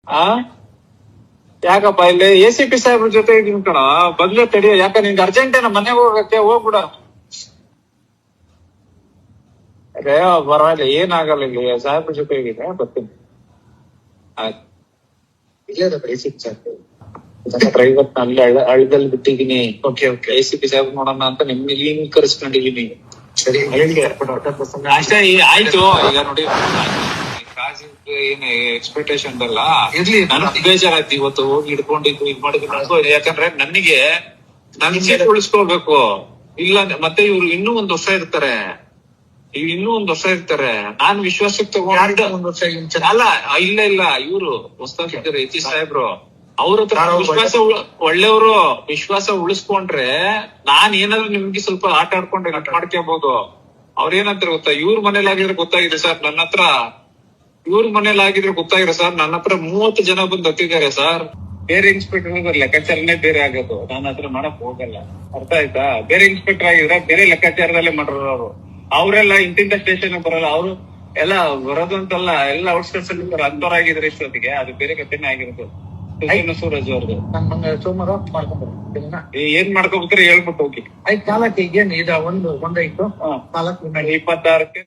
ಆ ಯಾಕಪ್ಪ ಇಲ್ಲಿ ACP ಸಾಹೇಬ್ರ ಜೊತೆ ಇದೀನಿ ಕಣ, ಬಂದ್ರೆ ತಡಿಯೋ. ಯಾಕ ನಿಂಗೆ ಅರ್ಜೆಂಟ್ ಏನ ಮನೆಗೆ ಹೋಗಕ್ಕೆ? ಹೋಗ್ಬಿಡ. ಅದೇ ಪರವಾಗಿಲ್ಲ, ಏನಾಗಲ್ಲ. ಇಲ್ಲಿ ಸಾಹೇಬ್ರ ಜೊತೆ ಇದೀನಿ, ಬರ್ತೀನಿ. ಆಯ್ತು. ಇಲ್ಲದ ACP ಸಾಹೇಬ್ ಡ್ರೈವರ್ ಅಲ್ಲಿ ಹಳ್ಳದಲ್ಲಿ ಬಿಟ್ಟಿದೀನಿ. Okay okay. ACP ಸಾಹೇಬ್ ನೋಡೋಣ ಅಂತ ನಿಮ್ಗೆ ಕರೆಸ್ಕೊಂಡಿದೀನಿ. ಸರಿ ಅಷ್ಟೇ. ಆಯ್ತು. ಈಗ ನೋಡಿ, ಏನ್ ಎಕ್ಸ್ಪೆಕ್ಟೇಷನ್ ಅಲ್ಲ ಇರ್ಲಿ. ನನಗ್ ಬೇಜಾರಾಯ್ತು ಇವತ್ತು ಹೋಗಿ ಹಿಡ್ಕೊಂಡಿದ್ದು ಇದ್ ಮಾಡಿದ್ರು. ಯಾಕಂದ್ರೆ ನನಗೆ ನನ್ ಸೀಟ್ ಉಳಿಸ್ಕೊಳ್ಬೇಕು. ಇಲ್ಲ ಮತ್ತೆ ಇವ್ರು ಇನ್ನೂ ಒಂದ್ ವರ್ಷ ಇರ್ತಾರೆ. ನಾನ್ ವಿಶ್ವಾಸಕ್ಕೆ ತಗೊಂಡು ಅಲ್ಲ. ಇಲ್ಲ ಇಲ್ಲ, ಇವ್ರು ಹೊಸದಾಗಿದ್ದಾರೆ ಯತಿ ಸಾಹೇಬ್ರು. ಅವ್ರ ಹತ್ರ ವಿಶ್ವಾಸ ಒಳ್ಳೆಯವರು. ವಿಶ್ವಾಸ ಉಳಿಸ್ಕೊಂಡ್ರೆ ನಾನ್ ಏನಾದ್ರು ನಿಮ್ಗೆ ಸ್ವಲ್ಪ ಆಟ ಆಡ್ಕೊಂಡ್ರೆ ಮಾಡ್ಕೋಬಹುದು. ಅವ್ರೇನಂತಾರೆ ಗೊತ್ತಾ, ಇವ್ರ ಮನೇಲಿ ಆಗಿದ್ರೆ ಗೊತ್ತಾಗಿದೆ ಸರ್ ನನ್ನ ಹತ್ರ. 30 ಜನ ಬಂದು ಹತ್ತಿದ್ದಾರೆ ಸರ್. ಬೇರೆ ಇನ್ಸ್ಪೆಕ್ಟರ್ ಲೆಕ್ಕಾಚಾರನೇ ಬೇರೆ ಆಗೋದು. ನಾನು ಹತ್ರ ಮಾಡಕ್ ಹೋಗಲ್ಲ. ಅರ್ಥ ಆಯ್ತಾ? ಬೇರೆ ಇನ್ಸ್ಪೆಕ್ಟರ್ ಆಗಿದ್ರೆ ಬೇರೆ ಲೆಕ್ಕಾಚಾರದಲ್ಲೇ ಮಾಡೋರು ಅವ್ರು. ಅವರೆಲ್ಲ ಇಂತಿಂತ ಸ್ಟೇಷನ್ ಬರಲ್ಲ. ಅವರು ಎಲ್ಲ ಬರೋದು ಅಂತಲ್ಲ, ಎಲ್ಲ ಔಟ್ಸ್ಕರ್ಟ್ಸ್ ಅಲ್ಲಿ ಅಂತವರಾಗಿದ್ರೆ ಇಷ್ಟೊತ್ತಿಗೆ ಅದು ಬೇರೆ ಕಥೆನೇ ಆಗಿರೋದು. ಸೂರಜ್ ಅವ್ರದ್ದು ಸೋಮವಾರ ಮಾಡ್ಕೊಂಡ್ಬರ್ತೀನಿ. ಏನ್ ಮಾಡ್ಕೊಬೇಕಾರೆ ಹೇಳ್ಬಿಟ್ಟು ಹೋಗಿ. ಆಯ್ತು. 4 ಈಗ ಒಂದಾಯ್ತು. 4 26ಕ್ಕೆ